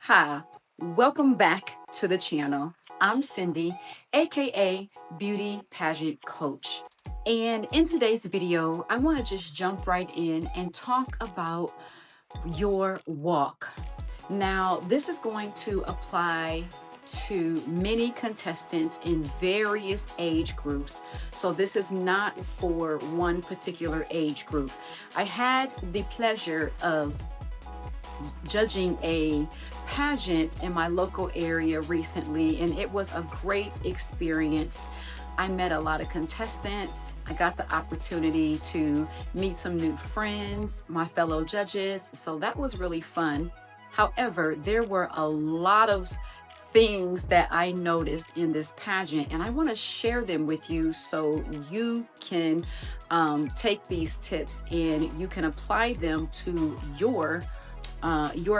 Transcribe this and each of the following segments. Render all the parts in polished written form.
Hi, welcome back to the channel. I'm Cindy, aka Beauty Pageant Coach. And in today's video, I want to just jump right in and talk about your walk. Now, this is going to apply to many contestants in various age groups. So this is not for one particular age group. I had the pleasure of judging a pageant in my local area recently, and it was a great experience. I met a lot of contestants. I got the opportunity to meet some new friends, my fellow judges, so that was really fun. However, there were a lot of things that I noticed in this pageant, and I want to share them with you so you can take these tips and you can apply them to your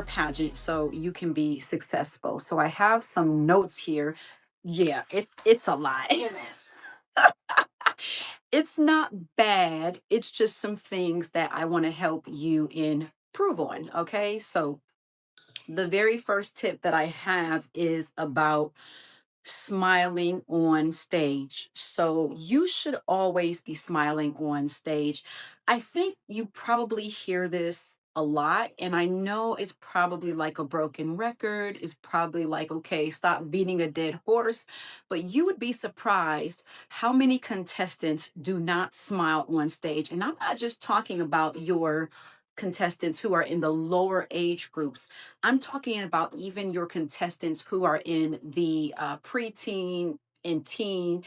pageant so you can be successful. So I have some notes here. Yeah, it's a lot. It's not bad. It's just some things that I want to help you improve on. Okay. So the very first tip that I have is about smiling on stage. So you should always be smiling on stage. I think you probably hear this a lot, and I know it's probably like a broken record. It's probably like, okay, stop beating a dead horse. But you would be surprised how many contestants do not smile on stage. And I'm not just talking about your contestants who are in the lower age groups. I'm talking about even your contestants who are in the preteen and teen,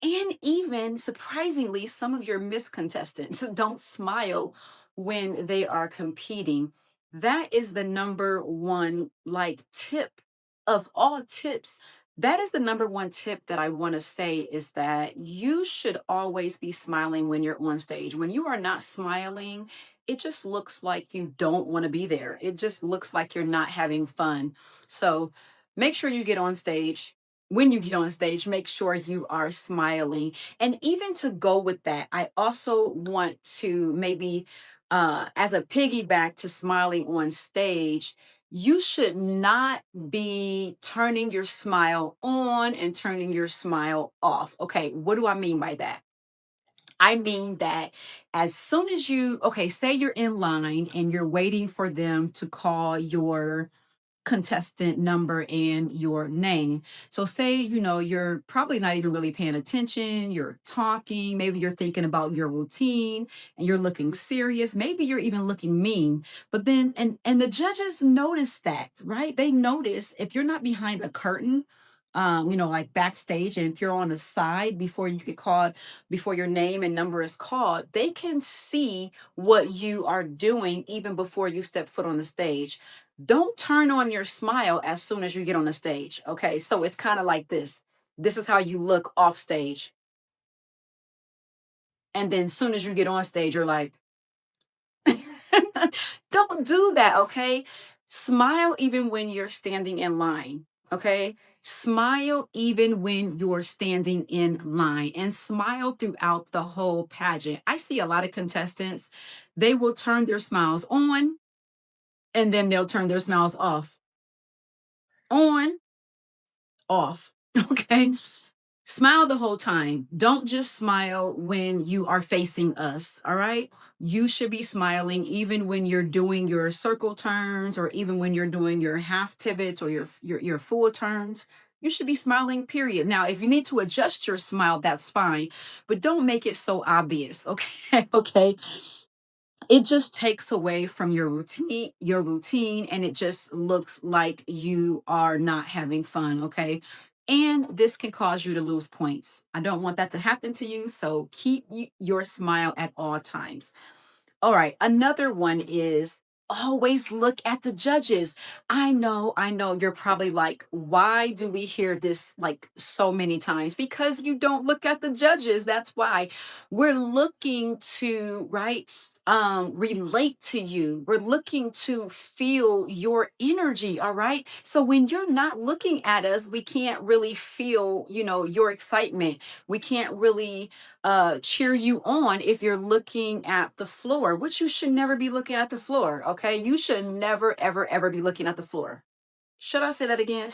and even surprisingly, some of your Miss contestants don't smile when they are competing. That is the number one like tip of all tips. That is the number one tip that I want to say is that you should always be smiling when you're on stage. When you are not smiling, it just looks like you don't want to be there. It just looks like you're not having fun. So make sure you get on stage. When you get on stage, make sure you are smiling. And even to go with that, I also want to maybe, as a piggyback to smiling on stage, you should not be turning your smile on and turning your smile off. Okay, what do I mean by that? I mean that as soon as okay, say you're in line and you're waiting for them to call your contestant number and your name. So say, you're probably not even really paying attention, you're talking, maybe you're thinking about your routine and you're looking serious, maybe you're even looking mean. But then and the judges notice that, right? They notice if you're not behind a curtain, like backstage, and if you're on the side before you get called, before your name and number is called, they can see what you are doing even before you step foot on the stage. Don't turn on your smile as soon as you get on the stage. Okay. So it's kind of like this. This is how you look off stage. And then as soon as you get on stage, you're like, don't do that. Okay. Smile even when you're standing in line. Okay. Smile even when you're standing in line and smile throughout the whole pageant. I see a lot of contestants, they will turn their smiles on and then they'll turn their smiles off. On, off. Okay. Smile the whole time. Don't just smile when you are facing us. All right. You should be smiling even when you're doing your circle turns or even when you're doing your half pivots or your full turns. You should be smiling, period. Now, if you need to adjust your smile, that's fine, but don't make it so obvious. Okay. Okay. It just takes away from your routine, and it just looks like you are not having fun. Okay. And this can cause you to lose points. I don't want that to happen to you, so keep your smile at all times. All right, another one is always look at the judges. I know you're probably like, why do we hear this like so many times? Because you don't look at the judges. That's why we're looking to, right? Relate to you. We're looking to feel your energy. All right. So when you're not looking at us, we can't really feel, your excitement. We can't really cheer you on if you're looking at the floor, which you should never be looking at the floor. Okay. You should never, ever, ever be looking at the floor. Should I say that again?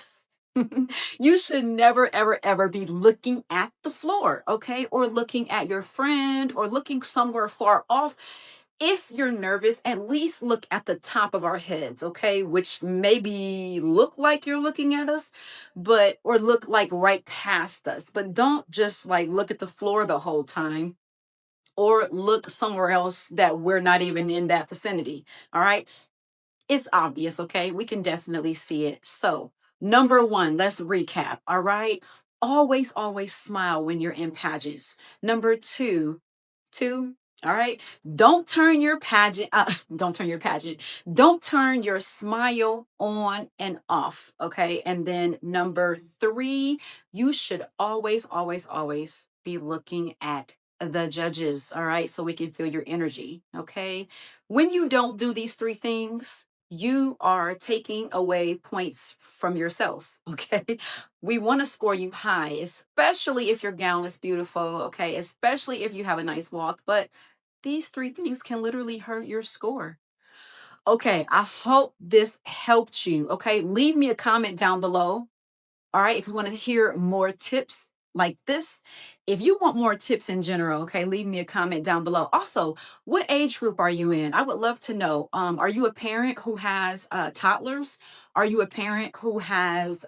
You should never, ever, ever be looking at the floor, okay? Or looking at your friend or looking somewhere far off. If you're nervous, at least look at the top of our heads, okay? Which maybe look like you're looking at us, but or look like right past us. But don't just like look at the floor the whole time or look somewhere else that we're not even in that vicinity. All right. It's obvious, okay? We can definitely see it. So, number one, let's recap. All right. Always, always smile when you're in pageants. Number two, all right. Don't turn your pageant, don't turn your pageant. Don't turn your smile on and off. Okay. And then number three, you should always, always, always be looking at the judges. All right. So we can feel your energy. Okay. When you don't do these three things, you are taking away points from yourself. Okay. We want to score you high, especially if your gown is beautiful. Okay. Especially if you have a nice walk. But these three things can literally hurt your score. Okay, I hope this helped you. Okay, leave me a comment down below. All right, if you want to hear more tips like this, if you want more tips in general, okay, leave me a comment down below. Also, what age group are you in? I would love to know. Are you a parent who has toddlers? Are you a parent who has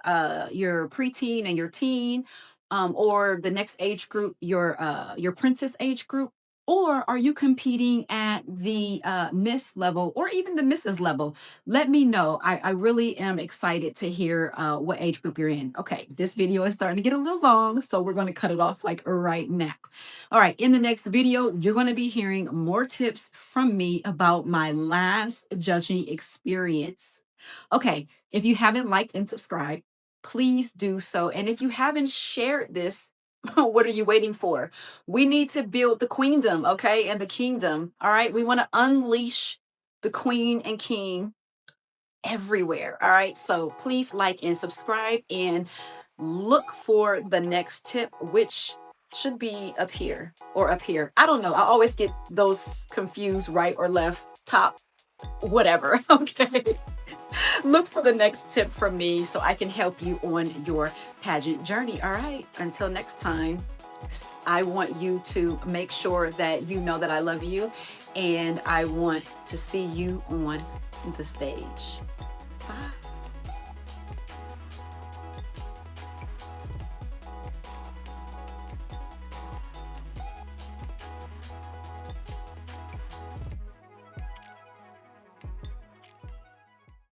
your preteen and your teen, or the next age group, your princess age group? Or are you competing at the Miss level or even the Mrs. level? Let me know. I really am excited to hear what age group you're in. Okay, this video is starting to get a little long, so we're going to cut it off like right now. All right, in the next video, you're going to be hearing more tips from me about my last judging experience. Okay, if you haven't liked and subscribed, please do so. And if you haven't shared this, what are you waiting for? We need to build the queendom, okay, and the kingdom. All right, we want to unleash the queen and king everywhere. All right. So please like and subscribe and look for the next tip, which should be up here or up here. I don't know. I always get those confused, right or left, top, whatever. Okay. Look for the next tip from me so I can help you on your pageant journey. All right. Until next time, I want you to make sure that you know that I love you and I want to see you on the stage. Bye.